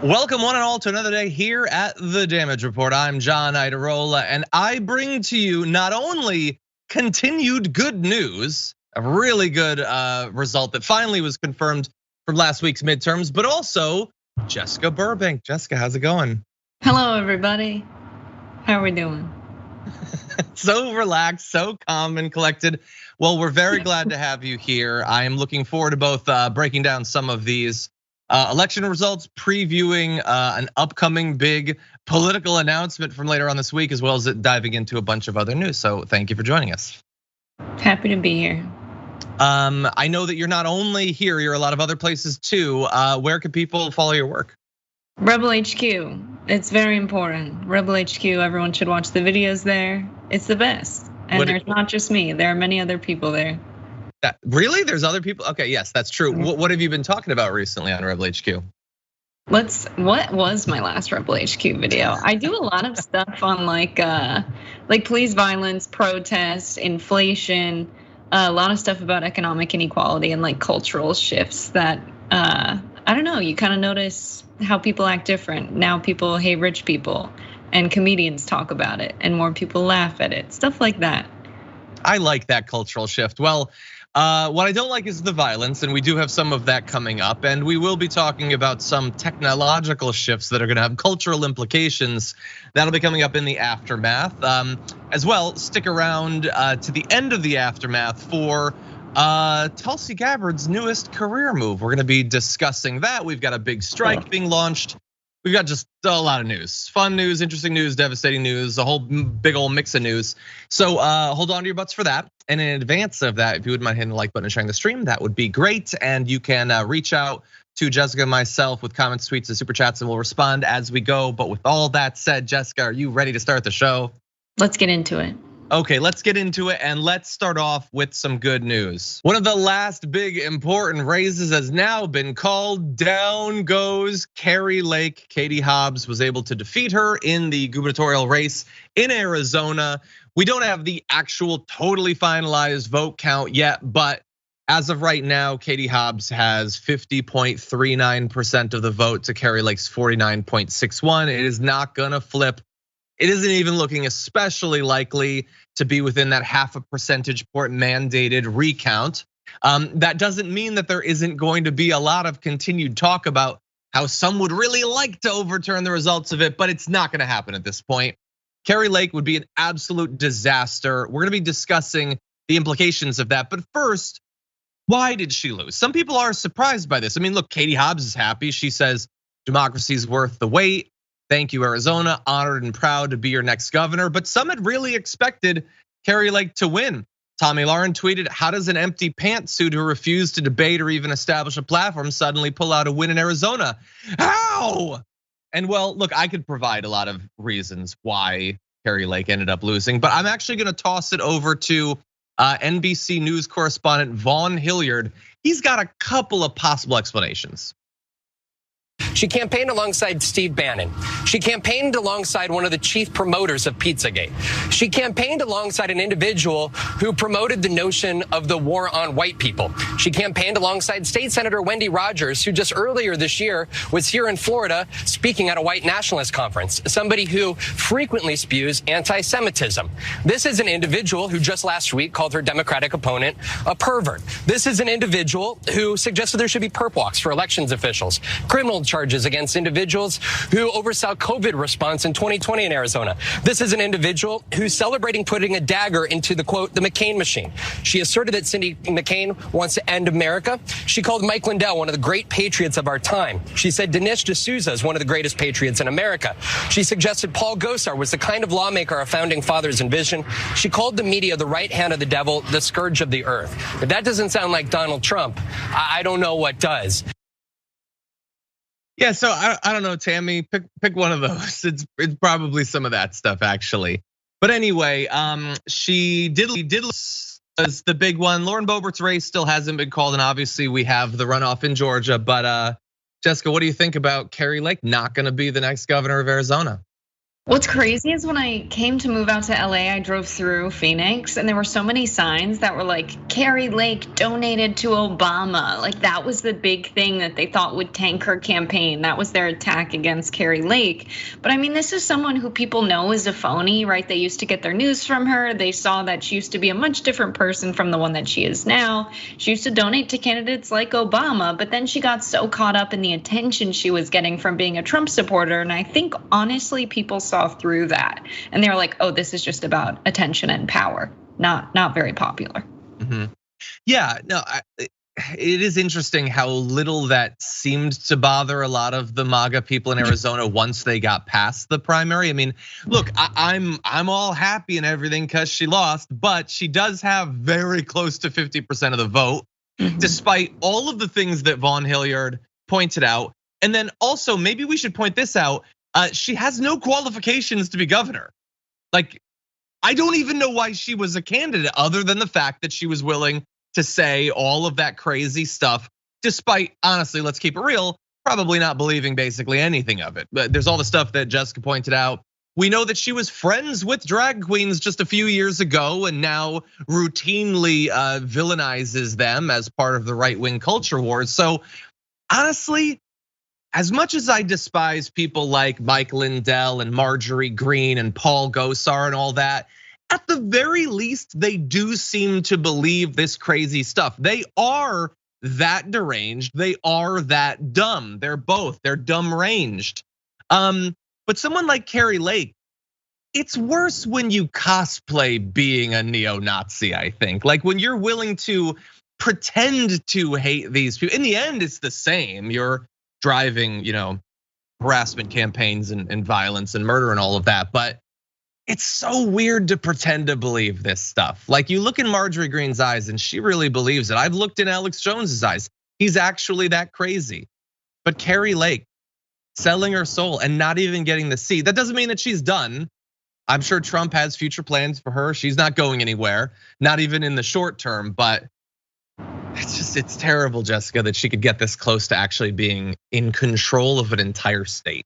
Welcome one and all to another day here at The Damage Report. I'm John Idarola, and I bring to you not only continued good news, a really good result that finally was confirmed from last week's midterms, but also Jessica Burbank. Jessica, how's it going? Hello, everybody. How are we doing? So relaxed, so calm and collected. Well, we're very glad to have you here. I am looking forward to both breaking down some of these election results, previewing an upcoming big political announcement from later on this week, as well as diving into a bunch of other news. So thank you for joining us. Happy to be here. I know that you're not only here, you're a lot of other places too. Where can people follow your work? Rebel HQ, it's very important. Rebel HQ, everyone should watch the videos there. It's the best. And there's not just me, there are many other people there. Really? There's other people? Okay, yes, that's true. What have you been talking about recently on Rebel HQ? What was my last Rebel HQ video? I do a lot of stuff on like police violence, protests, inflation, a lot of stuff about economic inequality and like cultural shifts that I don't know, you kind of notice how people act different. Now people hate rich people and comedians talk about it and more people laugh at it, stuff like that. I like that cultural shift. Well, what I don't like is the violence, and we do have some of that coming up, and we will be talking about some technological shifts that are gonna have cultural implications. That'll be coming up in the aftermath. As well, stick around to the end of the aftermath for Tulsi Gabbard's newest career move. We're gonna be discussing that. We've got a big strike being launched. We've got just a lot of news, fun news, interesting news, devastating news, a whole big old mix of news. So hold on to your butts for that. And in advance of that, if you wouldn't mind hitting the like button and sharing the stream, that would be great. And you can reach out to Jessica and myself with comments, tweets, and super chats, and we'll respond as we go. But with all that said, Jessica, are you ready to start the show? Let's get into it. Okay, let's get into it, and let's start off with some good news. One of the last big important races has now been called. Down goes Kari Lake. Katie Hobbs was able to defeat her in the gubernatorial race in Arizona. We don't have the actual totally finalized vote count yet, but as of right now, Katie Hobbs has 50.39% of the vote to Kari Lake's 49.61. It is not gonna flip. It isn't even looking especially likely to be within that 0.5 percentage point mandated recount. That doesn't mean that there isn't going to be a lot of continued talk about how some would really like to overturn the results of it, but it's not gonna happen at this point. Kari Lake would be an absolute disaster. We're gonna be discussing the implications of that, but first, why did she lose? Some people are surprised by this. I mean, look, Katie Hobbs is happy. She says democracy's worth the wait. Thank you, Arizona. Honored and proud to be your next governor. But some had really expected Kari Lake to win. Tommy Lauren tweeted, how does an empty pantsuit who refused to debate or even establish a platform suddenly pull out a win in Arizona? How? And well, look, I could provide a lot of reasons why Kari Lake ended up losing, but I'm actually gonna toss it over to NBC News correspondent Vaughn Hilliard. He's got a couple of possible explanations. She campaigned alongside Steve Bannon. She campaigned alongside one of the chief promoters of Pizzagate. She campaigned alongside an individual who promoted the notion of the war on white people. She campaigned alongside State Senator Wendy Rogers, who just earlier this year was here in Florida speaking at a white nationalist conference, somebody who frequently spews anti-Semitism. This is an individual who just last week called her Democratic opponent a pervert. This is an individual who suggested there should be perp walks for elections officials, criminal charges against individuals who oversaw COVID response in 2020 in Arizona. This is an individual who's celebrating putting a dagger into the quote, the McCain machine. She asserted that Cindy McCain wants to end America. She called Mike Lindell one of the great patriots of our time. She said Dinesh D'Souza is one of the greatest patriots in America. She suggested Paul Gosar was the kind of lawmaker our founding fathers envisioned. She called the media the right hand of the devil, the scourge of the earth. If that doesn't sound like Donald Trump, I don't know what does. Yeah, so I don't know, Tammy, pick one of those. It's probably some of that stuff actually. But anyway, she did lose the big one. Lauren Boebert's race still hasn't been called, and obviously we have the runoff in Georgia. But Jessica, what do you think about Kari Lake not gonna be the next governor of Arizona? What's crazy is when I came to move out to LA, I drove through Phoenix and there were so many signs that were like, Kari Lake donated to Obama. Like that was the big thing that they thought would tank her campaign. That was their attack against Kari Lake. But I mean, this is someone who people know is a phony, right? They used to get their news from her. They saw that she used to be a much different person from the one that she is now. She used to donate to candidates like Obama, but then she got so caught up in the attention she was getting from being a Trump supporter. And I think honestly, people saw through that and they were like, oh, this is just about attention and power, not very popular. Yeah, no, it is interesting how little that seemed to bother a lot of the MAGA people in Arizona once they got past the primary. I mean, look, I'm all happy and everything because she lost, but she does have very close to 50% of the vote, despite all of the things that Vaughn Hilliard pointed out. And then also, maybe we should point this out. She has no qualifications to be governor. Like, I don't even know why she was a candidate other than the fact that she was willing to say all of that crazy stuff, despite, honestly, let's keep it real, probably not believing basically anything of it. But there's all the stuff that Jessica pointed out. We know that she was friends with drag queens just a few years ago and now routinely villainizes them as part of the right-wing culture wars. So honestly, as much as I despise people like Mike Lindell and Marjorie Greene and Paul Gosar and all that, at the very least, they do seem to believe this crazy stuff. They are that deranged. They are that dumb. They're both. They're dumb-ranged. But someone like Kari Lake, it's worse when you cosplay being a neo-Nazi, I think. Like when you're willing to pretend to hate these people. In the end, it's the same. You're driving, harassment campaigns and violence and murder and all of that. But it's so weird to pretend to believe this stuff. Like you look in Marjorie Greene's eyes and she really believes it. I've looked in Alex Jones's eyes. He's actually that crazy. But Kari Lake selling her soul and not even getting the seat. That doesn't mean that she's done. I'm sure Trump has future plans for her. She's not going anywhere, not even in the short term, but it's terrible, Jessica, that she could get this close to actually being in control of an entire state.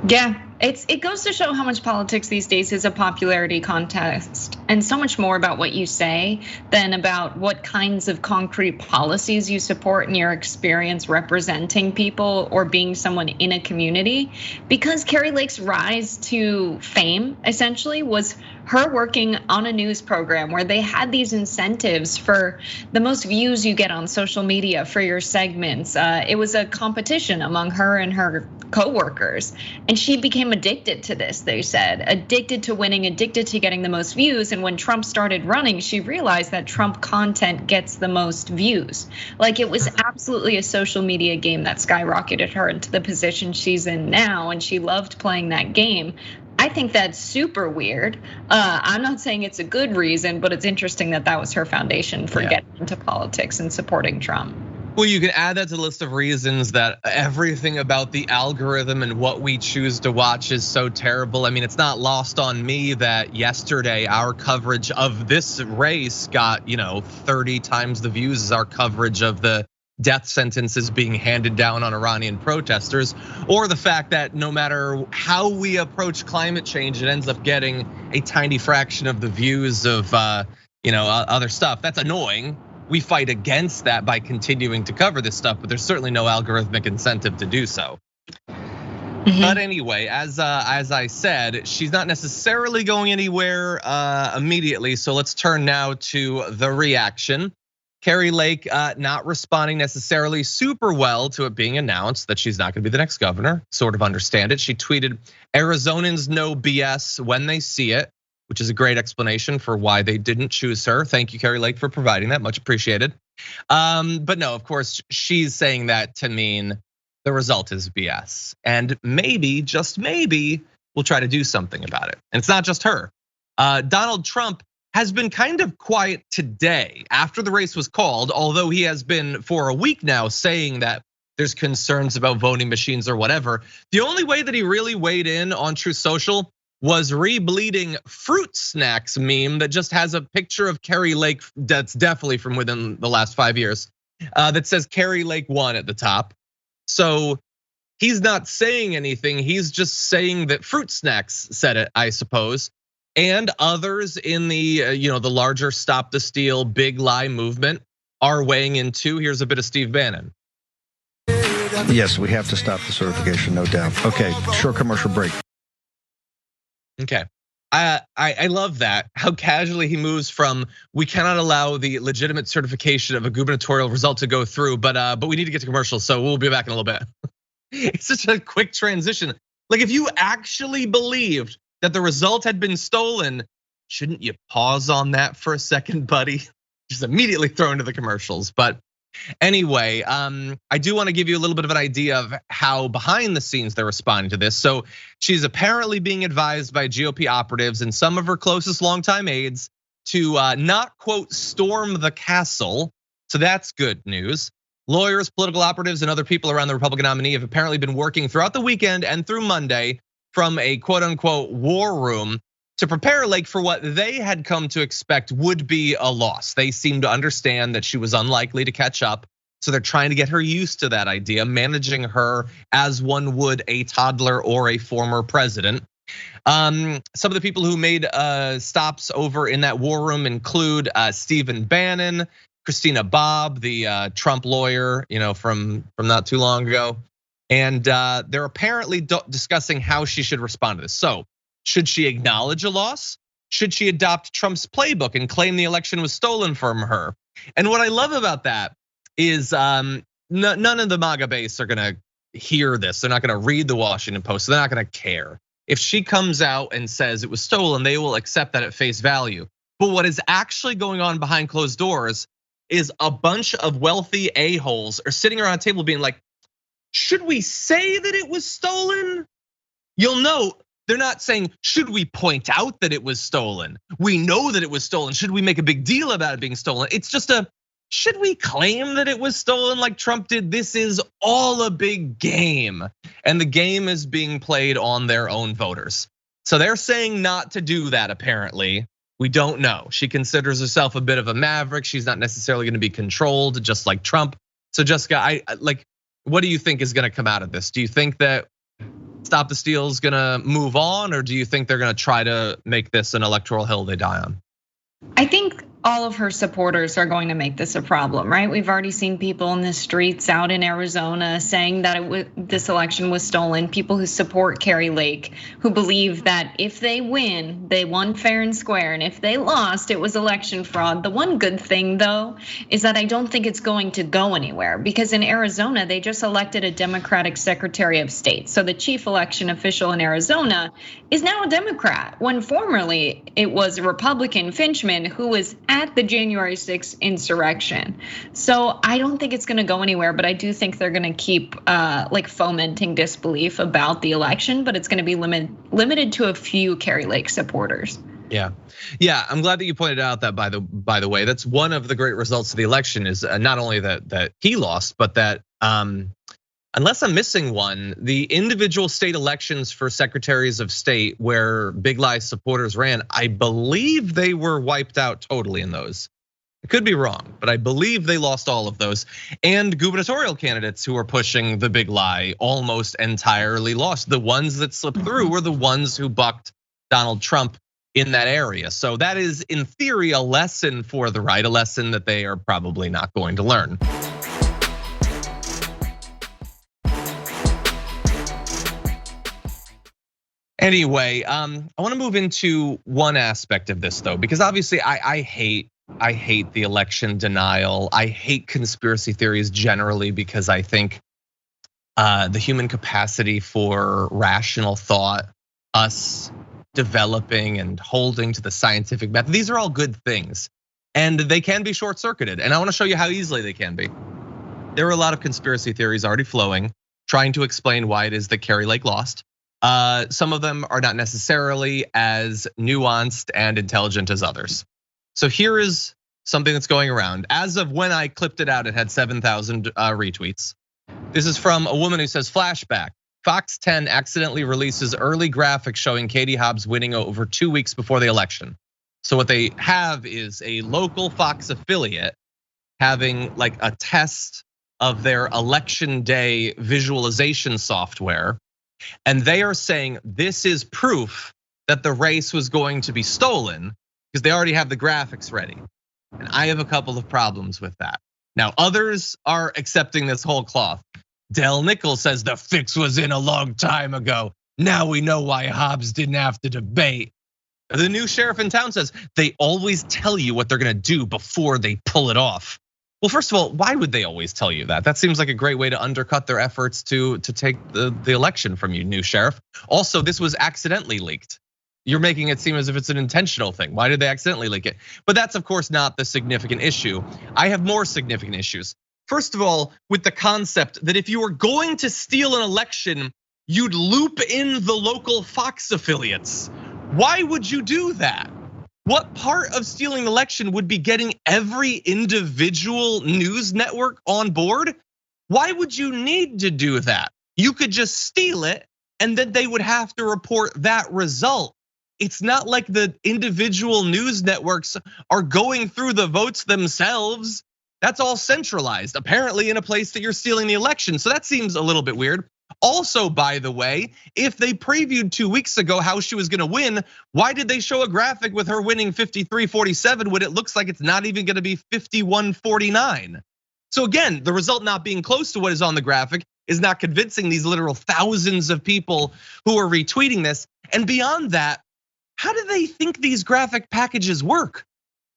Yeah, it goes to show how much politics these days is a popularity contest and so much more about what you say than about what kinds of concrete policies you support in your experience representing people or being someone in a community. Because Kari Lake's rise to fame essentially was her working on a news program where they had these incentives for the most views you get on social media for your segments. It was a competition among her and her coworkers. And she became addicted to this, they said, addicted to winning, addicted to getting the most views. And when Trump started running, she realized that Trump content gets the most views. Like it was absolutely a social media game that skyrocketed her into the position she's in now. And she loved playing that game. I think that's super weird. I'm not saying it's a good reason, but it's interesting that that was her foundation for getting into politics and supporting Trump. Well, you can add that to the list of reasons that everything about the algorithm and what we choose to watch is so terrible. I mean, it's not lost on me that yesterday our coverage of this race got, 30 times the views as our coverage of the death sentences being handed down on Iranian protesters, or the fact that no matter how we approach climate change, it ends up getting a tiny fraction of the views of, other stuff. That's annoying. We fight against that by continuing to cover this stuff, but there's certainly no algorithmic incentive to do so. But anyway, as I said, she's not necessarily going anywhere immediately. So let's turn now to the reaction. Kari Lake not responding necessarily super well to it being announced that she's not gonna be the next governor, sort of understand it. She tweeted, Arizonans know BS when they see it, which is a great explanation for why they didn't choose her. Thank you, Kari Lake, for providing that, much appreciated. But no, of course, she's saying that to mean the result is BS. And maybe, just maybe, we'll try to do something about it. And it's not just her. Donald Trump has been kind of quiet today after the race was called, although he has been for a week now saying that there's concerns about voting machines or whatever. The only way that he really weighed in on Truth Social was re-bleeding fruit snacks meme that just has a picture of Kari Lake that's definitely from within the last 5 years that says Kari Lake won at the top. So he's not saying anything. He's just saying that Fruit Snacks said it, I suppose. And others in the the larger Stop the Steal, Big Lie movement are weighing in too. Here's a bit of Steve Bannon. Yes, we have to stop the certification, no doubt. Okay, short commercial break. Okay. I love that, how casually he moves from we cannot allow the legitimate certification of a gubernatorial result to go through, but we need to get to commercials, so we'll be back in a little bit. It's such a quick transition. Like, if you actually believed that the result had been stolen, shouldn't you pause on that for a second, buddy? Just immediately throw into the commercials. But anyway, I do want to give you a little bit of an idea of how behind the scenes they're responding to this. So she's apparently being advised by GOP operatives and some of her closest longtime aides to not, quote, storm the castle. So that's good news. Lawyers, political operatives, and other people around the Republican nominee have apparently been working throughout the weekend and through Monday from a quote unquote war room to prepare Lake for what they had come to expect would be a loss. They seemed to understand that she was unlikely to catch up. So they're trying to get her used to that idea, managing her as one would a toddler or a former president. Some of the people who made stops over in that war room include Stephen Bannon, Christina Bobb, the Trump lawyer, from not too long ago. And they're apparently discussing how she should respond to this. So should she acknowledge a loss? Should she adopt Trump's playbook and claim the election was stolen from her? And what I love about that is none of the MAGA base are gonna hear this. They're not gonna read the Washington Post. So they're not gonna care. If she comes out and says it was stolen, they will accept that at face value. But what is actually going on behind closed doors is a bunch of wealthy a-holes are sitting around a table being like, should we say that it was stolen? You'll note they're not saying, should we point out that it was stolen? We know that it was stolen. Should we make a big deal about it being stolen? It's just should we claim that it was stolen like Trump did? This is all a big game. And the game is being played on their own voters. So they're saying not to do that, apparently. We don't know. She considers herself a bit of a maverick. She's not necessarily gonna be controlled just like Trump. So Jessica, what do you think is gonna come out of this? Do you think that Stop the Steal is gonna move on, or do you think they're gonna try to make this an electoral hill they die on? I think all of her supporters are going to make this a problem, right? We've already seen people in the streets out in Arizona saying that this election was stolen. People who support Kari Lake, who believe that if they win, they won fair and square, and if they lost, it was election fraud. The one good thing, though, is that I don't think it's going to go anywhere, because in Arizona, they just elected a Democratic Secretary of State. So the chief election official in Arizona is now a Democrat, when formerly it was a Republican, Finchman, who was at the January 6th insurrection. So I don't think it's gonna go anywhere, but I do think they're gonna keep fomenting disbelief about the election, but it's gonna be limited to a few Kari Lake supporters. Yeah, I'm glad that you pointed out that, by the way, that's one of the great results of the election is not only that he lost, but that unless I'm missing one, the individual state elections for secretaries of state where Big Lie supporters ran, I believe they were wiped out totally in those. I could be wrong, but I believe they lost all of those. And gubernatorial candidates who were pushing the Big Lie almost entirely lost. The ones that slipped through were the ones who bucked Donald Trump in that area. So that is, in theory, a lesson for the right, a lesson that they are probably not going to learn. Anyway, I want to move into one aspect of this though, because obviously I hate the election denial. I hate conspiracy theories generally because I think the human capacity for rational thought, us developing and holding to the scientific method, these are all good things. And they can be short-circuited. And I want to show you how easily they can be. There are a lot of conspiracy theories already flowing, trying to explain why it is that Kari Lake lost. Some of them are not necessarily as nuanced and intelligent as others. So here is something that's going around. As of when I clipped it out, it had 7,000 retweets. This is from a woman who says, flashback. Fox 10 accidentally releases early graphics showing Katie Hobbs winning over 2 weeks before the election. So what they have is a local Fox affiliate having like a test of their election day visualization software. And they are saying this is proof that the race was going to be stolen because they already have the graphics ready. And I have a couple of problems with that. Now, others are accepting this whole cloth. Del Nichols says the fix was in a long time ago. Now we know why Hobbs didn't have to debate. The new sheriff in town says they always tell you what they're gonna do before they pull it off. Well, first of all, why would they always tell you that? That seems like a great way to undercut their efforts to take the election from you, new sheriff. Also, this was accidentally leaked. You're making it seem as if it's an intentional thing. Why did they accidentally leak it? But that's of course not the significant issue. I have more significant issues. First of all, with the concept that if you were going to steal an election, you'd loop in the local Fox affiliates. Why would you do that? What part of stealing an election would be getting every individual news network on board? Why would you need to do that? You could just steal it and then they would have to report that result. It's not like the individual news networks are going through the votes themselves. That's all centralized, apparently in a place that you're stealing the election. So that seems a little bit weird. Also, by the way, if they previewed 2 weeks ago how she was gonna win, why did they show a graphic with her winning 53-47 when it looks like it's not even gonna be 51-49? So again, the result not being close to what is on the graphic is not convincing these literal thousands of people who are retweeting this. And beyond that, how do they think these graphic packages work?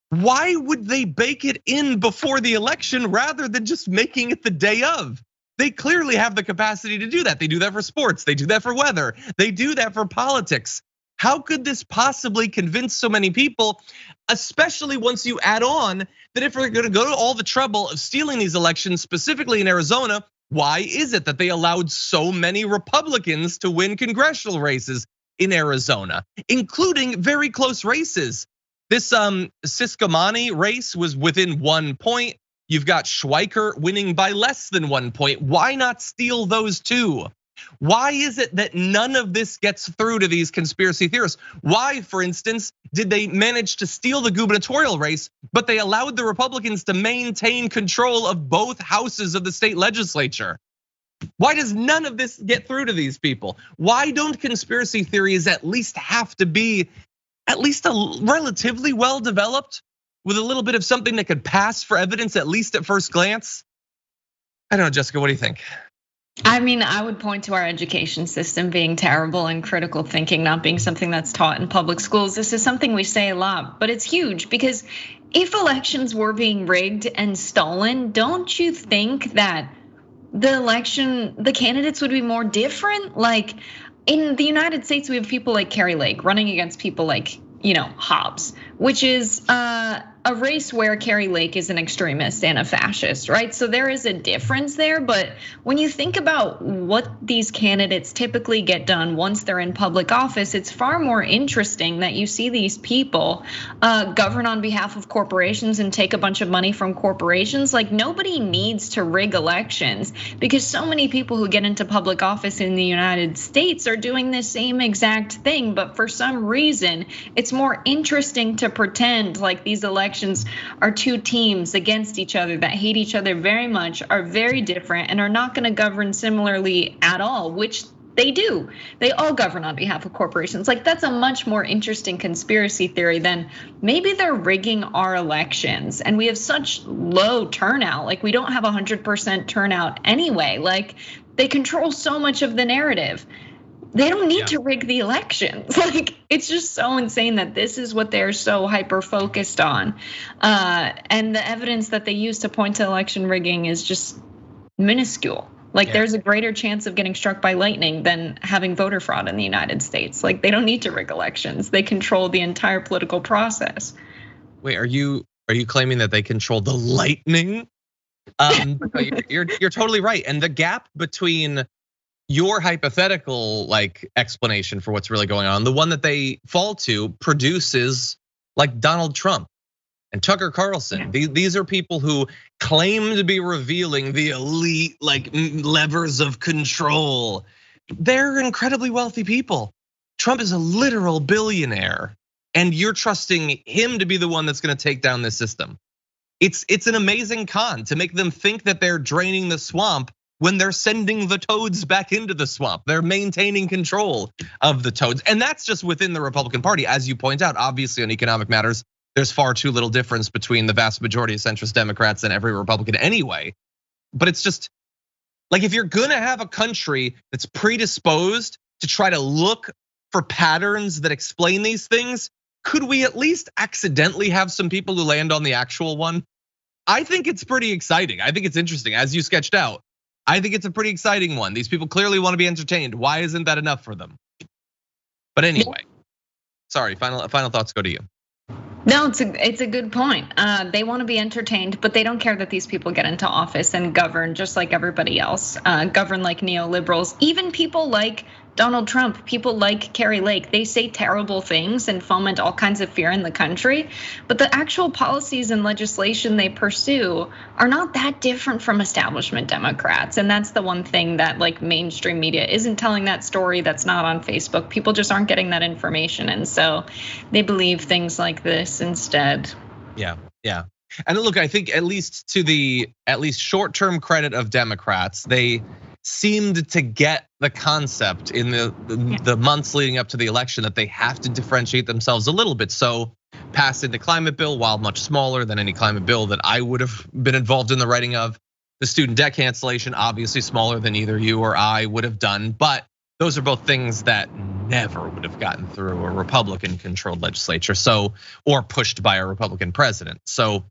Why would they bake it in before the election rather than just making it the day of? They clearly have the capacity to do that. They do that for sports, they do that for weather, they do that for politics. How could this possibly convince so many people, especially once you add on that if we're gonna go to all the trouble of stealing these elections, specifically in Arizona, why is it that they allowed so many Republicans to win congressional races in Arizona, including very close races? This Siscomani race was within 1 point. You've got Schweiker winning by less than 1 point. Why not steal those two? Why is it that none of this gets through to these conspiracy theorists? Why, for instance, did they manage to steal the gubernatorial race, but they allowed the Republicans to maintain control of both houses of the state legislature? Why does none of this get through to these people? Why don't conspiracy theories at least have to be at least a relatively well developed with a little bit of something that could pass for evidence, at least at first glance? I don't know, Jessica, what do you think? I mean, I would point to our education system being terrible and critical thinking not being something that's taught in public schools. This is something we say a lot, but it's huge because if elections were being rigged and stolen, don't you think that the candidates would be more different? Like in the United States, we have people like Kari Lake running against people like, Hobbs, which is a race where Kari Lake is an extremist and a fascist, right? So there is a difference there. But when you think about what these candidates typically get done once they're in public office, it's far more interesting that you see these people govern on behalf of corporations and take a bunch of money from corporations. Like nobody needs to rig elections because so many people who get into public office in the United States are doing the same exact thing. But for some reason, it's more interesting to pretend like these elections are two teams against each other that hate each other very much, are very different, and are not gonna govern similarly at all, which they do. They all govern on behalf of corporations. Like that's a much more interesting conspiracy theory than maybe they're rigging our elections and we have such low turnout. Like we don't have 100% turnout anyway. Like they control so much of the narrative. They don't need to rig the elections. Like it's just so insane that this is what they're so hyper focused on. And the evidence that they use to point to election rigging is just minuscule. Like there's a greater chance of getting struck by lightning than having voter fraud in the United States. Like they don't need to rig elections. They control the entire political process. Wait, are you claiming that they control the lightning? You're totally right. And the gap between your hypothetical like explanation for what's really going on, the one that they fall to produces like Donald Trump and Tucker Carlson. These are people who claim to be revealing the elite like levers of control. They're incredibly wealthy people. Trump is a literal billionaire and you're trusting him to be the one that's gonna take down this system. It's an amazing con to make them think that they're draining the swamp when they're sending the toads back into the swamp. They're maintaining control of the toads. And that's just within the Republican Party. As you point out, obviously on economic matters, there's far too little difference between the vast majority of centrist Democrats and every Republican anyway. But it's just like, if you're gonna have a country that's predisposed to try to look for patterns that explain these things, could we at least accidentally have some people who land on the actual one? I think it's pretty exciting. I think it's interesting, as you sketched out. I think it's a pretty exciting one. These people clearly want to be entertained. Why isn't that enough for them? But anyway, sorry, final thoughts go to you. No, it's a good point. They want to be entertained, but they don't care that these people get into office and govern just like everybody else, govern like neoliberals. Even people like Donald Trump, people like Kari Lake, they say terrible things and foment all kinds of fear in the country. But the actual policies and legislation they pursue are not that different from establishment Democrats. And that's the one thing that like mainstream media isn't telling that story. That's not on Facebook. People just aren't getting that information. And so they believe things like this instead. Yeah. And look, I think at least to the short-term credit of Democrats, they seemed to get the concept in the months leading up to the election that they have to differentiate themselves a little bit. So passing the climate bill, while much smaller than any climate bill that I would have been involved in the writing of, the student debt cancellation, obviously smaller than either you or I would have done, but those are both things that never would have gotten through a Republican-controlled legislature, or pushed by a Republican president. So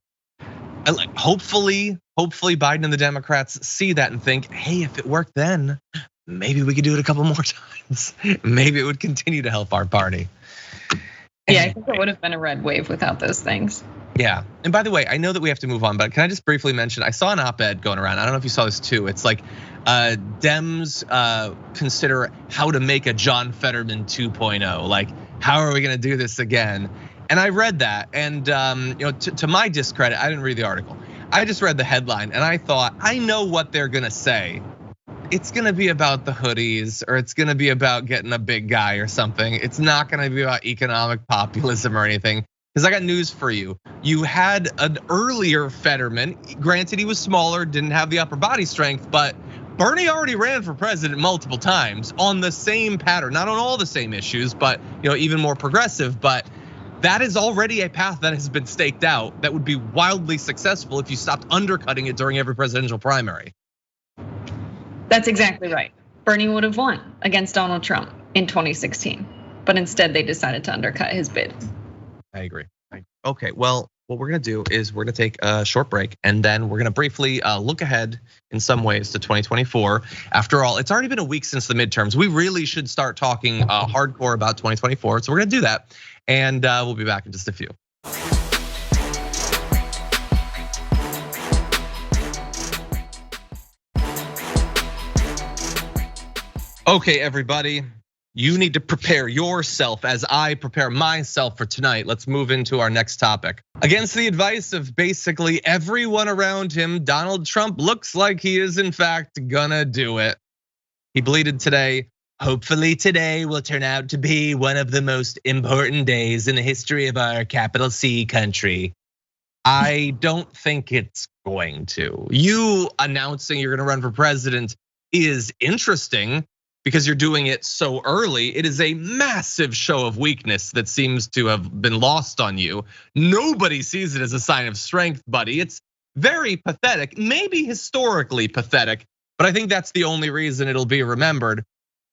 hopefully Biden and the Democrats see that and think, hey, if it worked then, maybe we could do it a couple more times. Maybe it would continue to help our party. Yeah, I think it would have been a red wave without those things. Yeah, and by the way, I know that we have to move on, but can I just briefly mention, I saw an op-ed going around, I don't know if you saw this too. It's like Dems consider how to make a John Fetterman 2.0. Like, how are we gonna do this again? And I read that, and to my discredit, I didn't read the article. I just read the headline, and I thought, I know what they're gonna say. It's gonna be about the hoodies, or it's gonna be about getting a big guy or something. It's not gonna be about economic populism or anything. Because I got news for you. You had an earlier Fetterman, granted he was smaller, didn't have the upper body strength, but Bernie already ran for president multiple times on the same pattern, not on all the same issues, but even more progressive. But that is already a path that has been staked out that would be wildly successful if you stopped undercutting it during every presidential primary. That's exactly right. Bernie would have won against Donald Trump in 2016, but instead they decided to undercut his bid. I agree. Okay, well, what we're gonna do is we're gonna take a short break, and then we're gonna briefly look ahead in some ways to 2024. After all, it's already been a week since the midterms. We really should start talking hardcore about 2024. So we're gonna do that, and we'll be back in just a few. Okay, everybody. You need to prepare yourself as I prepare myself for tonight. Let's move into our next topic. Against the advice of basically everyone around him, Donald Trump looks like he is in fact gonna do it. He bleated today, hopefully today will turn out to be one of the most important days in the history of our capital C country. I don't think it's going to. You announcing you're gonna run for president is interesting, because you're doing it so early. It is a massive show of weakness that seems to have been lost on you. Nobody sees it as a sign of strength, buddy. It's very pathetic, maybe historically pathetic, but I think that's the only reason it'll be remembered.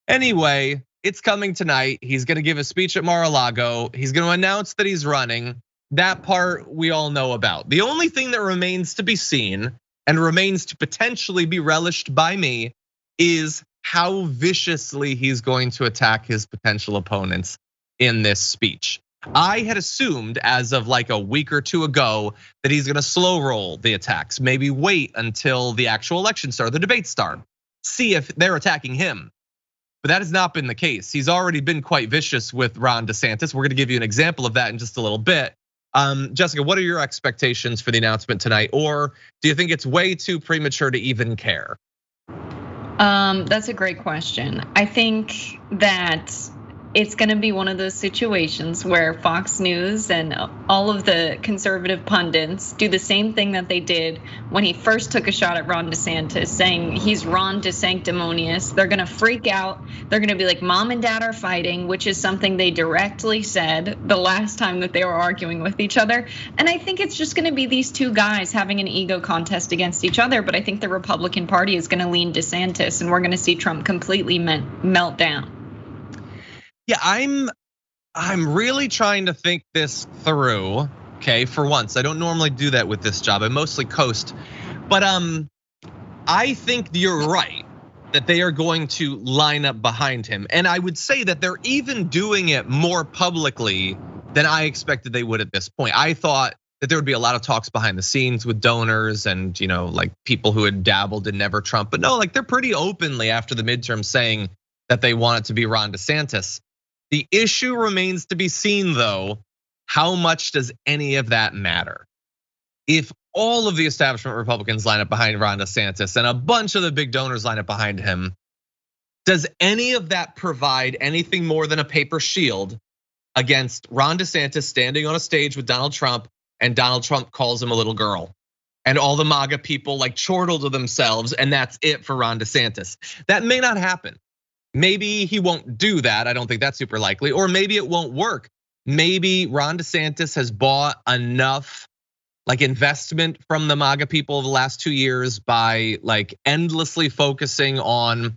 Anyway, it's coming tonight. He's gonna give a speech at Mar-a-Lago. He's gonna announce that he's running. That part we all know about. The only thing that remains to be seen and remains to potentially be relished by me is how viciously he's going to attack his potential opponents in this speech. I had assumed as of like a week or two ago that he's gonna slow roll the attacks, maybe wait until the actual election start, the debate start, see if they're attacking him. But that has not been the case. He's already been quite vicious with Ron DeSantis. We're gonna give you an example of that in just a little bit. Jessica, what are your expectations for the announcement tonight? Or do you think it's way too premature to even care? That's a great question. I think that it's going to be one of those situations where Fox News and all of the conservative pundits do the same thing that they did when he first took a shot at Ron DeSantis, saying he's Ron DeSanctimonious. They're going to freak out. They're going to be like, mom and dad are fighting, which is something they directly said the last time that they were arguing with each other. And I think it's just going to be these two guys having an ego contest against each other. But I think the Republican Party is going to lean DeSantis, and we're going to see Trump completely melt down. Yeah, I'm really trying to think this through. Okay, for once, I don't normally do that with this job. I mostly coast, but I think you're right that they are going to line up behind him, and I would say that they're even doing it more publicly than I expected they would at this point. I thought that there would be a lot of talks behind the scenes with donors and like people who had dabbled in Never Trump, but no, like they're pretty openly after the midterm saying that they want it to be Ron DeSantis. The issue remains to be seen, though, how much does any of that matter? If all of the establishment Republicans line up behind Ron DeSantis and a bunch of the big donors line up behind him, does any of that provide anything more than a paper shield against Ron DeSantis standing on a stage with Donald Trump and Donald Trump calls him a little girl? And all the MAGA people like chortle to themselves, and that's it for Ron DeSantis. That may not happen. Maybe he won't do that. I don't think that's super likely. Or maybe it won't work. Maybe Ron DeSantis has bought enough like investment from the MAGA people the last 2 years by like endlessly focusing on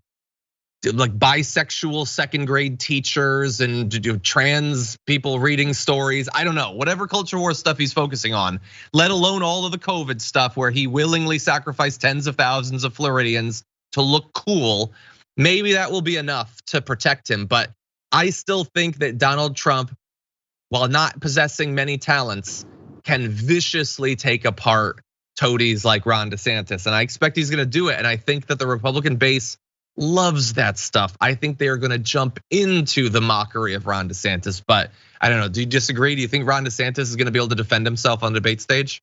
like bisexual second grade teachers and trans people reading stories. I don't know, whatever culture war stuff he's focusing on, let alone all of the COVID stuff where he willingly sacrificed tens of thousands of Floridians to look cool. Maybe that will be enough to protect him, but I still think that Donald Trump, while not possessing many talents, can viciously take apart toadies like Ron DeSantis. And I expect he's gonna do it. And I think that the Republican base loves that stuff. I think they are gonna jump into the mockery of Ron DeSantis, but I don't know, do you disagree? Do you think Ron DeSantis is gonna be able to defend himself on the debate stage?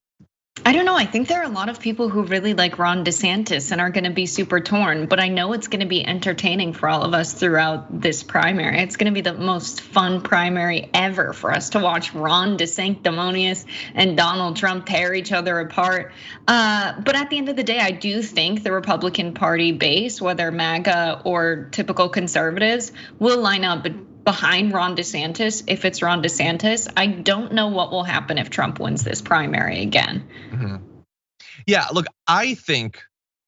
I don't know. I think there are a lot of people who really like Ron DeSantis and are going to be super torn, but I know it's going to be entertaining for all of us throughout this primary. It's going to be the most fun primary ever for us to watch Ron DeSanctimonious and Donald Trump tear each other apart. But at the end of the day, I do think the Republican Party base, whether MAGA or typical conservatives, will line up behind Ron DeSantis if it's Ron DeSantis. I don't know what will happen if Trump wins this primary again. Yeah, look, I think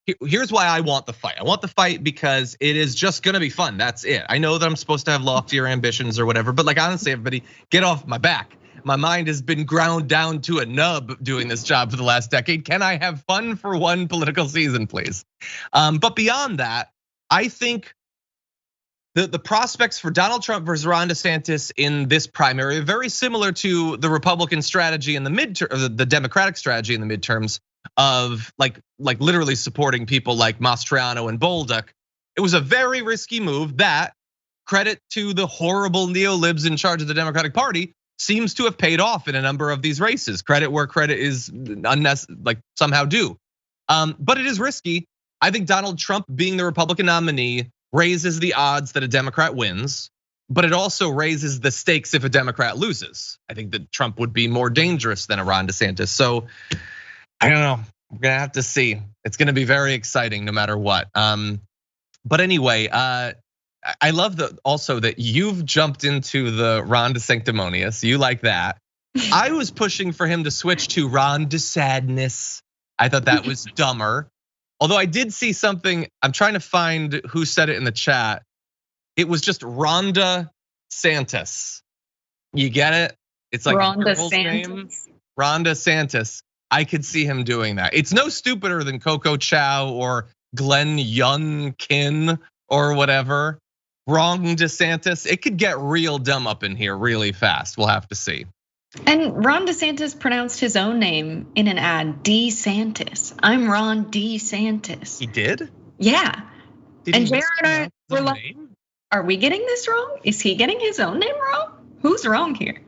here's why I want the fight. I want the fight because it is just gonna be fun. That's it. I know that I'm supposed to have loftier ambitions or whatever, but like honestly, everybody get off my back. My mind has been ground down to a nub doing this job for the last decade. Can I have fun for one political season, please? But beyond that, I think the prospects for Donald Trump versus Ron DeSantis in this primary are very similar to the Republican strategy in the midterm, the Democratic strategy in the midterms of like literally supporting people like Mastriano and Bolduc. It was a very risky move that, credit to the horrible neolibs in charge of the Democratic Party, seems to have paid off in a number of these races. Credit where credit is like somehow due. But it is risky. I think Donald Trump being the Republican nominee raises the odds that a Democrat wins, but it also raises the stakes if a Democrat loses. I think that Trump would be more dangerous than a Ron DeSantis. So I don't know, we're gonna have to see. It's gonna be very exciting no matter what. But anyway, I love also that you've jumped into the Ron DeSanctimonious. You like that. I was pushing for him to switch to Ron DeSadness. I thought that was dumber. Although I did see something, I'm trying to find who said it in the chat. It was just Rhonda Santis. You get it? It's like Rhonda Santis. Name. Rhonda Santis. I could see him doing that. It's no stupider than Coco Chow or Glenn Youngkin or whatever. Ron DeSantis. It could get real dumb up in here really fast. We'll have to see. And Ron DeSantis pronounced his own name in an ad, DeSantis. I'm Ron DeSantis. He did? Yeah. And Jared and I were like, name? Are we getting this wrong? Is he getting his own name wrong? Who's wrong here?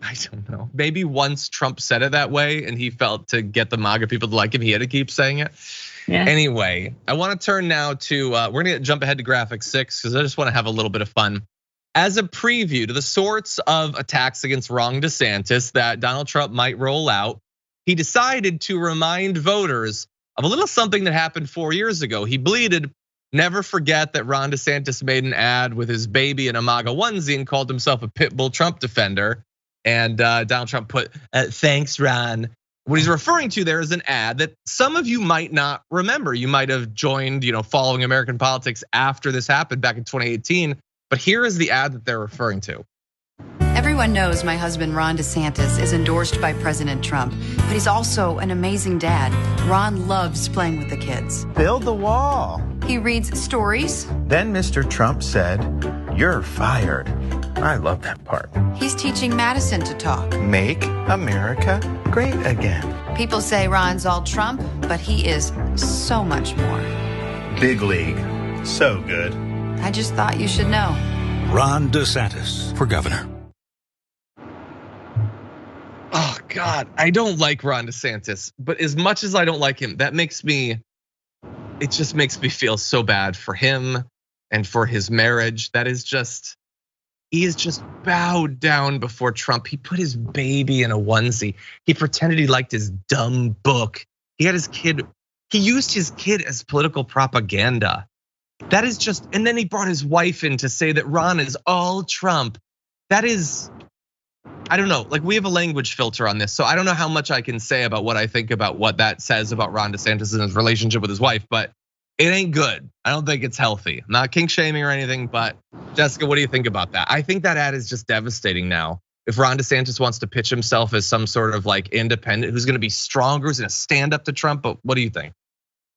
I don't know. Maybe once Trump said it that way and he felt to get the MAGA people to like him, he had to keep saying it. Yeah. Anyway, I want to turn now to, we're gonna jump ahead to graphic 6 because I just want to have a little bit of fun. as a preview to the sorts of attacks against Ron DeSantis that Donald Trump might roll out, he decided to remind voters of a little something that happened 4 years ago. He bleated, "Never forget that Ron DeSantis made an ad with his baby in a MAGA onesie and called himself a pit bull Trump defender." And Donald Trump put, "Thanks, Ron." What he's referring to there is an ad that some of you might not remember. You might have joined, following American politics after this happened back in 2018. But here is the ad that they're referring to. Everyone knows my husband, Ron DeSantis, is endorsed by President Trump, but he's also an amazing dad. Ron loves playing with the kids. Build the wall. He reads stories. Then Mr. Trump said, "You're fired." I love that part. He's teaching Madison to talk. Make America great again. People say Ron's all Trump, but he is so much more. Big league. So good. I just thought you should know. Ron DeSantis for governor. Oh God, I don't like Ron DeSantis, but as much as I don't like him, it just makes me feel so bad for him and for his marriage. He is just bowed down before Trump. He put his baby in a onesie. He pretended he liked his dumb book. He had his kid, he used his kid as political propaganda. That is just, and then he brought his wife in to say that Ron is all Trump. That is, I don't know, like we have a language filter on this, so I don't know how much I can say about what I think about what that says about Ron DeSantis and his relationship with his wife, but it ain't good. I don't think it's healthy. I'm not kink shaming or anything, but Jessica, what do you think about that? I think that ad is just devastating now. If Ron DeSantis wants to pitch himself as some sort of like independent, who's gonna be stronger, who's gonna stand up to Trump, but what do you think?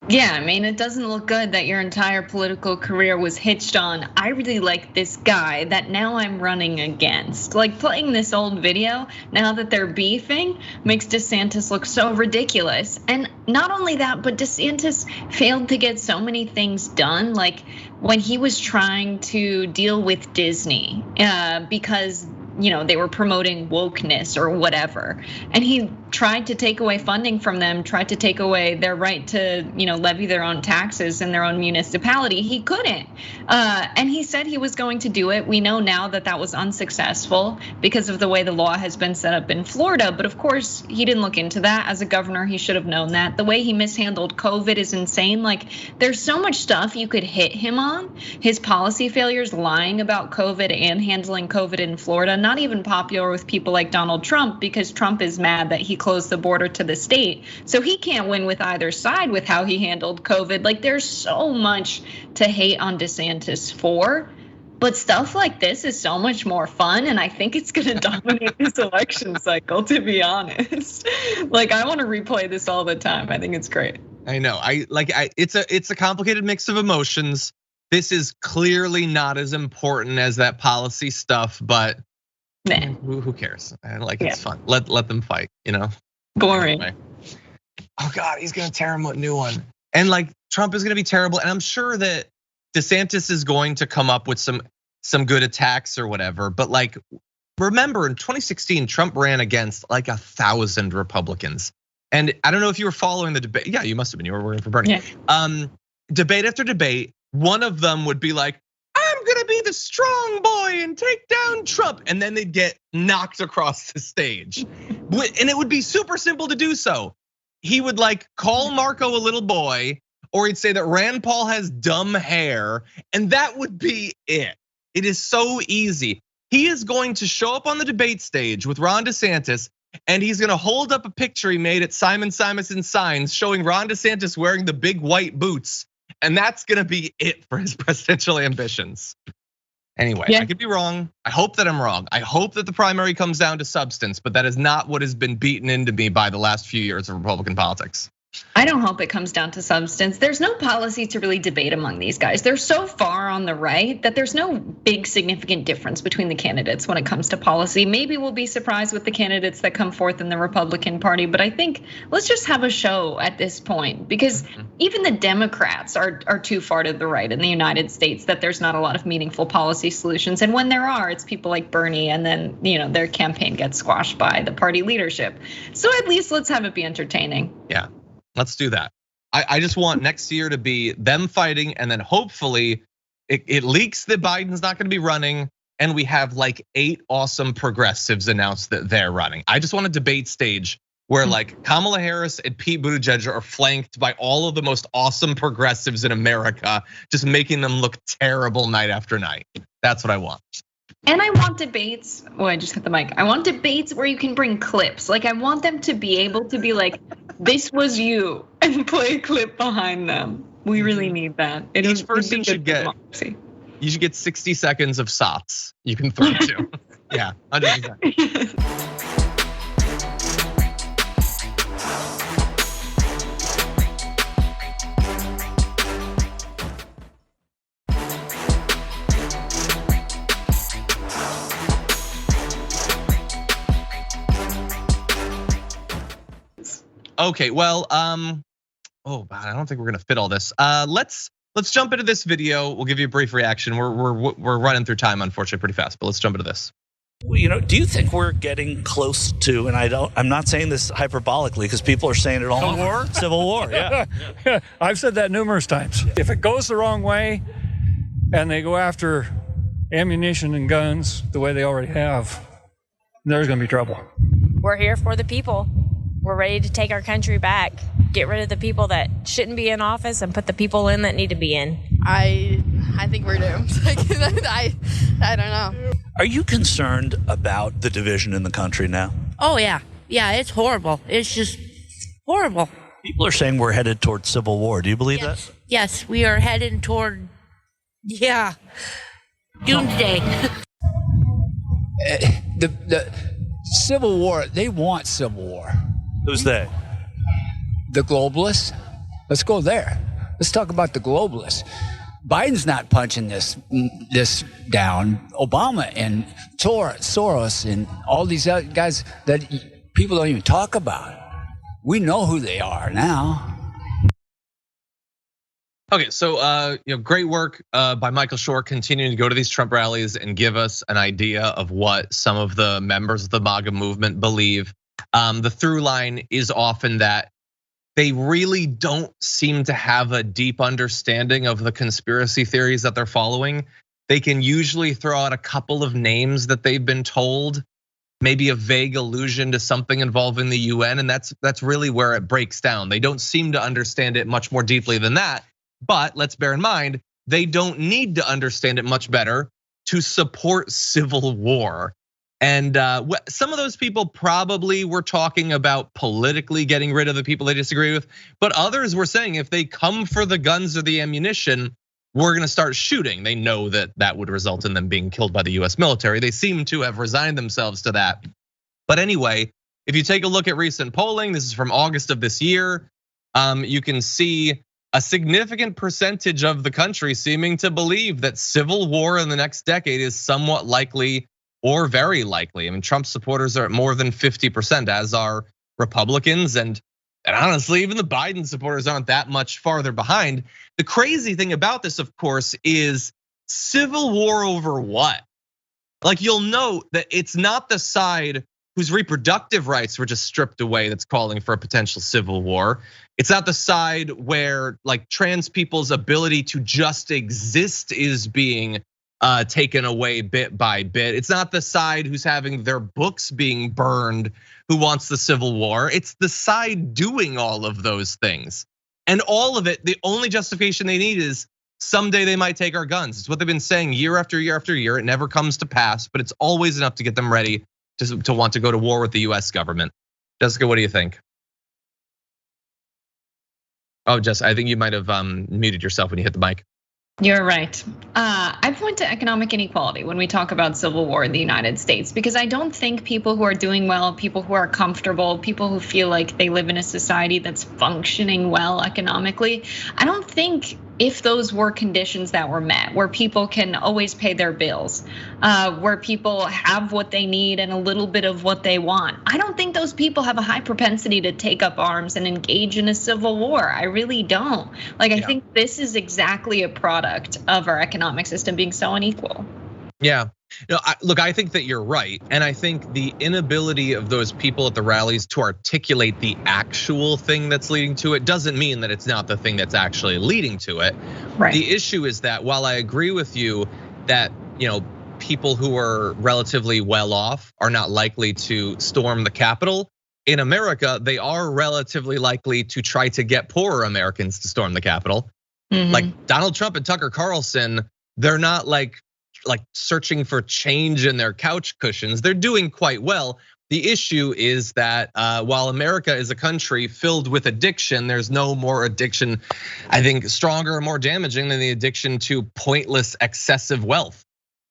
Yeah, I mean, it doesn't look good that your entire political career was hitched on, "I really like this guy that now I'm running against." Like playing this old video, now that they're beefing, makes DeSantis look so ridiculous. And not only that, but DeSantis failed to get so many things done. Like when he was trying to deal with Disney, because they were promoting wokeness or whatever. And he tried to take away funding from them, tried to take away their right to, levy their own taxes in their own municipality. He couldn't. And he said he was going to do it. We know now that that was unsuccessful because of the way the law has been set up in Florida. But of course, he didn't look into that. As a governor, he should have known that. The way he mishandled COVID is insane. Like there's so much stuff you could hit him on. His policy failures, lying about COVID and handling COVID in Florida, not even popular with people like Donald Trump because Trump is mad that he closed the border to the state. So he can't win with either side with how he handled COVID. Like there's so much to hate on DeSantis for, but stuff like this is so much more fun. And I think it's gonna dominate this election cycle, to be honest. Like I wanna replay this all the time. I think it's great. I know, it's a complicated mix of emotions. This is clearly not as important as that policy stuff, but who cares? It's fun. Let them fight, Boring. Anyway. Oh God, he's gonna tear him a new one. And like Trump is gonna be terrible. And I'm sure that DeSantis is going to come up with some good attacks or whatever. But like, remember in 2016, Trump ran against like 1,000 Republicans. And I don't know if you were following the debate. Yeah, you must have been. You were working for Bernie. Yeah. Debate after debate, one of them would be like, "I'm gonna be the strong boy and take down Trump," and then they'd get knocked across the stage. And it would be super simple to do so. He would like call Marco a little boy, or he'd say that Rand Paul has dumb hair, and that would be it. It is so easy. He is going to show up on the debate stage with Ron DeSantis, and he's gonna hold up a picture he made at Simon Simonson Signs showing Ron DeSantis wearing the big white boots. And that's gonna be it for his presidential ambitions. Anyway, I could be wrong. I hope that I'm wrong. I hope that the primary comes down to substance, but that is not what has been beaten into me by the last few years of Republican politics. I don't hope it comes down to substance. There's no policy to really debate among these guys. They're so far on the right that there's no big significant difference between the candidates when it comes to policy. Maybe we'll be surprised with the candidates that come forth in the Republican Party, but I think let's just have a show at this point because even the Democrats are too far to the right in the United States that there's not a lot of meaningful policy solutions. And when there are, it's people like Bernie, and then their campaign gets squashed by the party leadership. So at least let's have it be entertaining. Yeah. Let's do that. I just want next year to be them fighting, and then hopefully it leaks that Biden's not gonna be running, and we have like 8 awesome progressives announce that they're running. I just want a debate stage where like Kamala Harris and Pete Buttigieg are flanked by all of the most awesome progressives in America, just making them look terrible night after night. That's what I want. And I want debates. Oh, I just hit the mic. I want debates where you can bring clips. Like I want them to be able to be like, "This was you," and play a clip behind them. We really need that. Each person should get. You should get 60 seconds of sots you can throw to. Yeah, 100%. Okay, well, oh, I don't think we're gonna fit all this. Let's jump into this video. We'll give you a brief reaction. We're running through time, unfortunately, pretty fast. But let's jump into this. Do you think we're getting close to? And I'm not saying this hyperbolically because people are saying it all. Civil war? Civil war, yeah. I've said that numerous times. If it goes the wrong way, and they go after ammunition and guns the way they already have, there's going to be trouble. We're here for the people. We're ready to take our country back, get rid of the people that shouldn't be in office and put the people in that need to be in. I think we're doomed. I don't know. Are you concerned about the division in the country now? Oh, yeah. Yeah, it's horrible. It's just horrible. People are saying we're headed toward civil war. Do you believe that? Yes, we are heading toward, doomsday. The civil war, they want civil war. Who's they? The globalists. Let's go there. Let's talk about the globalists. Biden's not punching this down. Obama and Soros and all these other guys that people don't even talk about. We know who they are now. Okay, so great work by Michael Shore continuing to go to these Trump rallies and give us an idea of what some of the members of the MAGA movement believe. The through line is often that they really don't seem to have a deep understanding of the conspiracy theories that they're following. They can usually throw out a couple of names that they've been told, maybe a vague allusion to something involving the UN, and that's really where it breaks down. They don't seem to understand it much more deeply than that. But let's bear in mind, they don't need to understand it much better to support civil war. And some of those people probably were talking about politically getting rid of the people they disagree with. But others were saying if they come for the guns or the ammunition, we're gonna start shooting. They know that that would result in them being killed by the US military. They seem to have resigned themselves to that. But anyway, if you take a look at recent polling, this is from August of this year, you can see a significant percentage of the country seeming to believe that civil war in the next decade is somewhat likely or very likely. I mean, Trump supporters are at more than 50%, as are Republicans, and honestly, even the Biden supporters aren't that much farther behind. The crazy thing about this, of course, is civil war over what? Like, you'll note that it's not the side whose reproductive rights were just stripped away that's calling for a potential civil war. It's not the side where like trans people's ability to just exist is being taken away bit by bit. It's not the side who's having their books being burned who wants the civil war. It's the side doing all of those things. And all of it, the only justification they need is someday they might take our guns. It's what they've been saying year after year after year. It never comes to pass, but it's always enough to get them ready to want to go to war with the US government. Jessica, what do you think? Oh, Jess, I think you might have muted yourself when you hit the mic. You're right. I point to economic inequality when we talk about civil war in the United States, because I don't think people who are doing well, people who are comfortable, people who feel like they live in a society that's functioning well economically, I don't think if those were conditions that were met, where people can always pay their bills, where people have what they need and a little bit of what they want, I don't think those people have a high propensity to take up arms and engage in a civil war. I really don't. Like, I think this is exactly a product of our economic system being so unequal. Yeah, no, look, I think that you're right. And I think the inability of those people at the rallies to articulate the actual thing that's leading to it doesn't mean that it's not the thing that's actually leading to it. Right. The issue is that while I agree with you that, people who are relatively well off are not likely to storm the Capitol. In America, they are relatively likely to try to get poorer Americans to storm the Capitol. Like Donald Trump and Tucker Carlson, they're not like searching for change in their couch cushions. They're doing quite well. The issue is that while America is a country filled with addiction, there's no more addiction, I think, stronger or more damaging than the addiction to pointless, excessive wealth.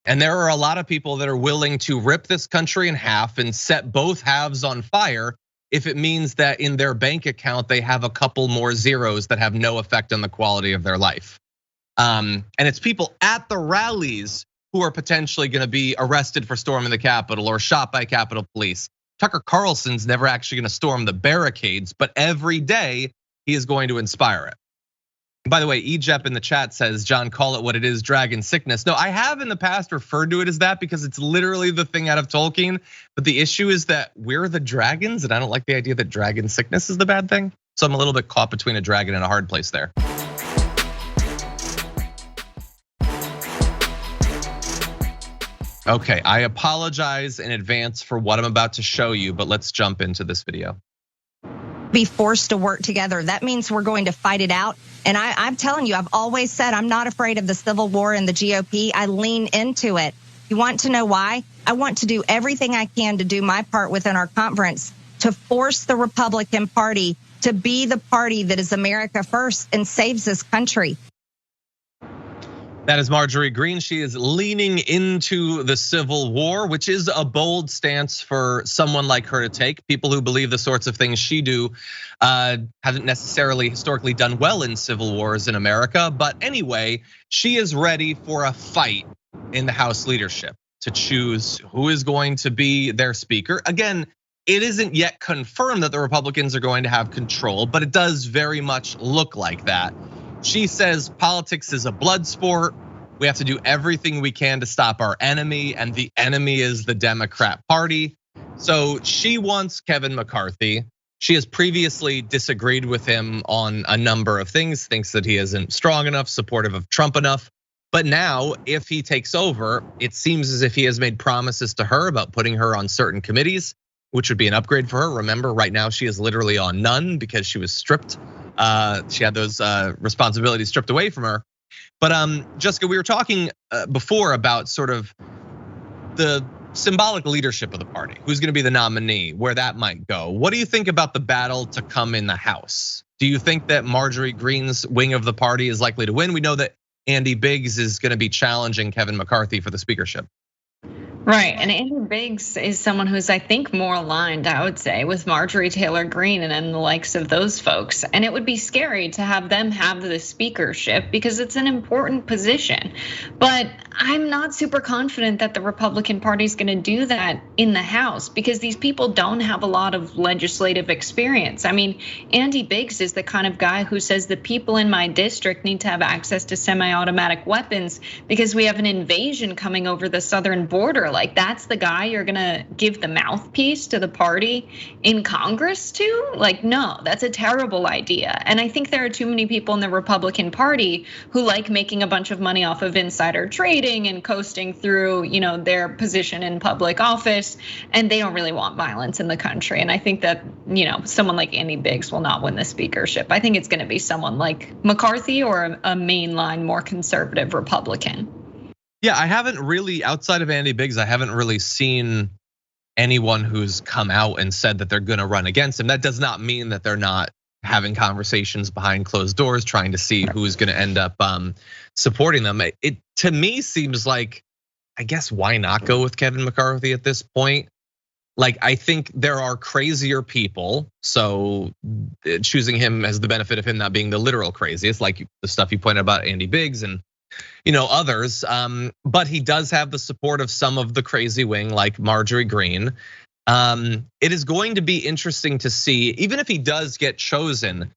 And there are a lot of people that are willing to rip this country in half and set both halves on fire if it means that in their bank account, they have a couple more zeros that have no effect on the quality of their life. And it's people at the rallies who are potentially gonna be arrested for storming the Capitol or shot by Capitol Police. Tucker Carlson's never actually gonna storm the barricades, but every day he is going to inspire it. By the way, Ejep in the chat says, John, call it what it is, dragon sickness. No, I have in the past referred to it as that because it's literally the thing out of Tolkien. But the issue is that we're the dragons, and I don't like the idea that dragon sickness is the bad thing. So I'm a little bit caught between a dragon and a hard place there. Okay, I apologize in advance for what I'm about to show you, but let's jump into this video. Be forced to work together. That means we're going to fight it out. And I'm telling you, I've always said I'm not afraid of the civil war in the GOP. I lean into it. You want to know why? I want to do everything I can to do my part within our conference to force the Republican Party to be the party that is America first and saves this country. That is Marjorie Greene. She is leaning into the Civil War, which is a bold stance for someone like her to take. People who believe the sorts of things she do haven't necessarily historically done well in civil wars in America. But anyway, she is ready for a fight in the House leadership to choose who is going to be their speaker. Again, it isn't yet confirmed that the Republicans are going to have control, but it does very much look like that. She says politics is a blood sport. We have to do everything we can to stop our enemy, and the enemy is the Democrat Party. So she wants Kevin McCarthy. She has previously disagreed with him on a number of things, thinks that he isn't strong enough, supportive of Trump enough. But now, if he takes over, it seems as if he has made promises to her about putting her on certain committees, which would be an upgrade for her. Remember, right now she is literally on none because she was stripped. She had those responsibilities stripped away from her. But Jessica, we were talking before about sort of the symbolic leadership of the party, who's gonna be the nominee, where that might go. What do you think about the battle to come in the House? Do you think that Marjorie Greene's wing of the party is likely to win? We know that Andy Biggs is gonna be challenging Kevin McCarthy for the speakership. Right, and Andy Biggs is someone who's, I think, more aligned, I would say, with Marjorie Taylor Greene and the likes of those folks. And it would be scary to have them have the speakership because it's an important position. But I'm not super confident that the Republican Party is gonna do that in the House because these people don't have a lot of legislative experience. I mean, Andy Biggs is the kind of guy who says the people in my district need to have access to semi-automatic weapons because we have an invasion coming over the southern border. Like, that's the guy you're gonna give the mouthpiece to the party in Congress to? Like, no, that's a terrible idea. And I think there are too many people in the Republican Party who like making a bunch of money off of insider trading and coasting through, their position in public office, and they don't really want violence in the country. And I think that, someone like Andy Biggs will not win the speakership. I think it's gonna be someone like McCarthy or a mainline, more conservative Republican. Yeah, I haven't really, outside of Andy Biggs, I haven't really seen anyone who's come out and said that they're gonna run against him. That does not mean that they're not having conversations behind closed doors, trying to see who's gonna end up supporting them. It to me seems like, I guess, why not go with Kevin McCarthy at this point? Like, I think there are crazier people, so choosing him has the benefit of him not being the literal craziest, like the stuff you pointed about Andy Biggs and others, but he does have the support of some of the crazy wing like Marjorie Greene. It is going to be interesting to see, even if he does get chosen,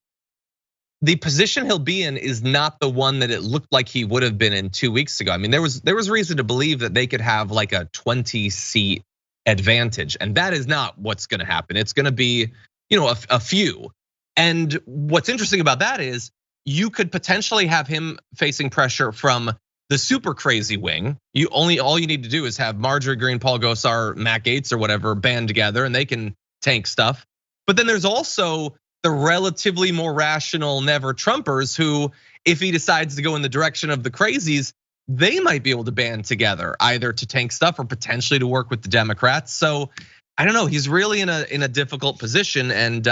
the position he'll be in is not the one that it looked like he would have been in 2 weeks ago. I mean, there was reason to believe that they could have like a 20-seat advantage, and that is not what's gonna happen. It's gonna be, a few. And what's interesting about that is you could potentially have him facing pressure from the super crazy wing. All you need to do is have Marjorie Greene, Paul Gosar, Matt Gaetz or whatever band together and they can tank stuff. But then there's also the relatively more rational never Trumpers who, if he decides to go in the direction of the crazies, they might be able to band together either to tank stuff or potentially to work with the Democrats. So I don't know, he's really in a difficult position, and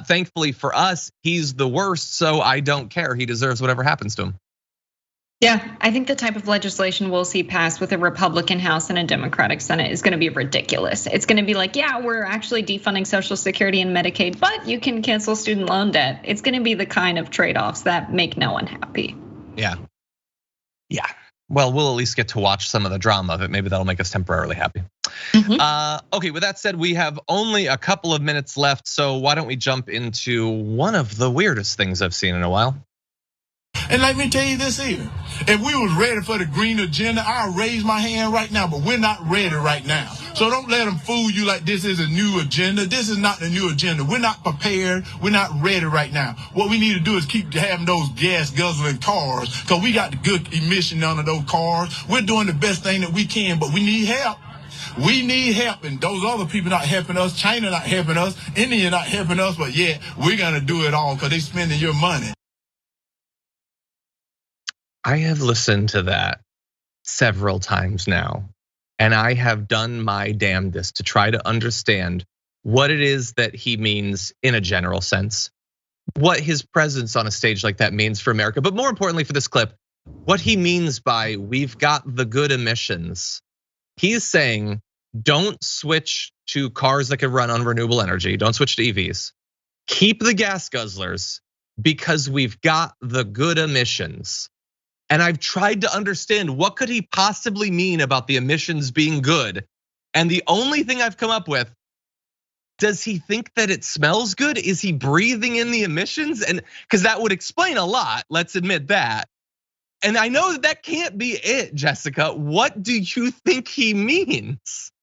thankfully for us, he's the worst, so I don't care. He deserves whatever happens to him. Yeah, I think the type of legislation we'll see passed with a Republican House and a Democratic Senate is going to be ridiculous. It's going to be like, yeah, we're actually defunding Social Security and Medicaid, but you can cancel student loan debt. It's going to be the kind of trade-offs that make no one happy. Yeah. Well, we'll at least get to watch some of the drama of it. Maybe that'll make us temporarily happy. Okay, with that said, we have only a couple of minutes left, so why don't we jump into one of the weirdest things I've seen in a while. And let me tell you this here. If we was ready for the green agenda, I'll raise my hand right now, but we're not ready right now. So don't let them fool you like this is a new agenda. This is not the new agenda. We're not prepared. We're not ready right now. What we need to do is keep having those gas-guzzling cars, because we got the good emission under those cars. We're doing the best thing that we can, but we need help. We need help, and those other people not helping us. China not helping us. India not helping us, but yeah, we're going to do it all because they're spending your money. I have listened to that several times now, and I have done my damnedest to try to understand what it is that he means in a general sense, what his presence on a stage like that means for America, but more importantly for this clip, what he means by we've got the good emissions. He is saying, don't switch to cars that can run on renewable energy, don't switch to EVs, keep the gas guzzlers because we've got the good emissions. And I've tried to understand what could he possibly mean about the emissions being good. And the only thing I've come up with, does he think that it smells good? Is he breathing in the emissions? And because that would explain a lot, let's admit that. And I know that can't be it, Jessica. What do you think he means?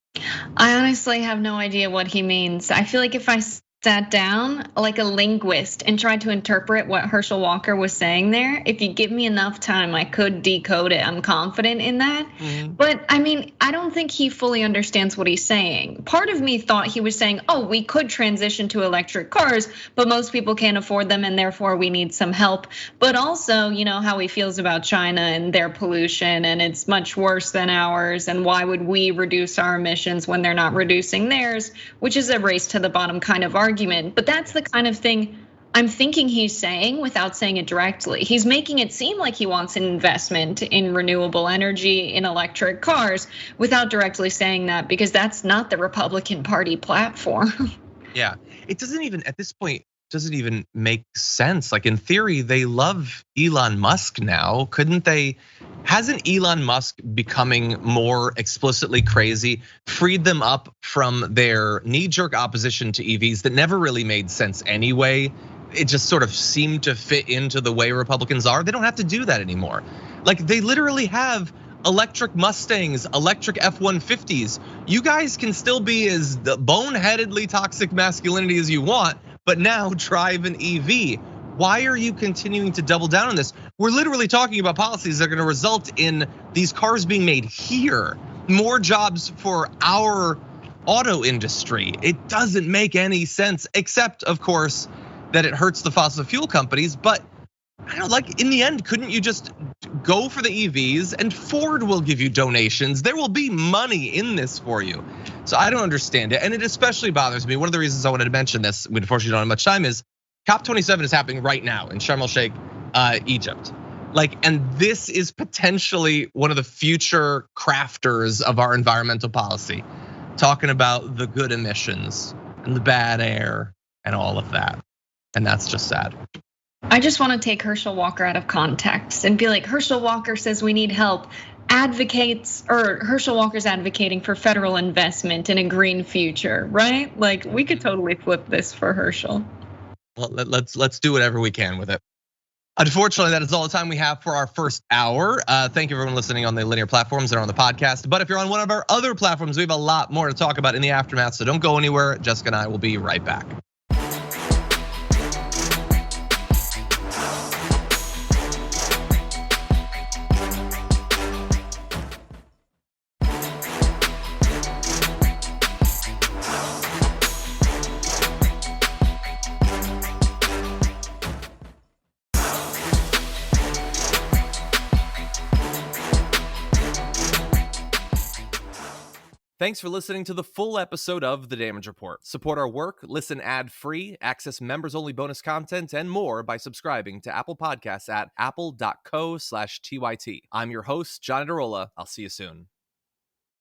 I honestly have no idea what he means. I feel like if I sat down like a linguist and tried to interpret what Herschel Walker was saying there, if you give me enough time, I could decode it. I'm confident in that. But I mean, I don't think he fully understands what he's saying. Part of me thought he was saying, oh, we could transition to electric cars, but most people can't afford them and therefore we need some help. But also, you know, how he feels about China and their pollution, and it's much worse than ours. And why would we reduce our emissions when they're not reducing theirs, which is a race to the bottom kind of argument. But that's the kind of thing I'm thinking he's saying without saying it directly. He's making it seem like he wants an investment in renewable energy, in electric cars, without directly saying that, because that's not the Republican Party platform. Yeah, it doesn't even, at this point, doesn't even make sense. Like in theory, they love Elon Musk now. Couldn't they? Hasn't Elon Musk becoming more explicitly crazy freed them up from their knee-jerk opposition to EVs that never really made sense anyway? It just sort of seemed to fit into the way Republicans are. They don't have to do that anymore. Like they literally have electric Mustangs, electric F-150s. You guys can still be as boneheadedly toxic masculinity as you want, but now drive an EV. Why are you continuing to double down on this? We're literally talking about policies that are gonna result in these cars being made here, more jobs for our auto industry. It doesn't make any sense, except of course, that it hurts the fossil fuel companies. But I don't know, like in the end, couldn't you just go for the EVs and Ford will give you donations? There will be money in this for you. So I don't understand it. And it especially bothers me. One of the reasons I wanted to mention this, we unfortunately don't have much time, is COP27 is happening right now in Sharm el Sheikh, Egypt. Like, and this is potentially one of the future crafters of our environmental policy, talking about the good emissions and the bad air and all of that. And that's just sad. I just want to take Herschel Walker out of context and be like, Herschel Walker says we need help. Herschel Walker's advocating for federal investment in a green future, right? Like we could totally flip this for Herschel. Well, let's do whatever we can with it. Unfortunately, that is all the time we have for our first hour. Thank you everyone listening on the linear platforms and on the podcast. But if you're on one of our other platforms, we have a lot more to talk about in the aftermath. So don't go anywhere. Jessica and I will be right back. Thanks for listening to the full episode of The Damage Report. Support our work, listen ad-free, access members-only bonus content, and more by subscribing to Apple Podcasts at apple.co/TYT. I'm your host, John Adarola. I'll see you soon.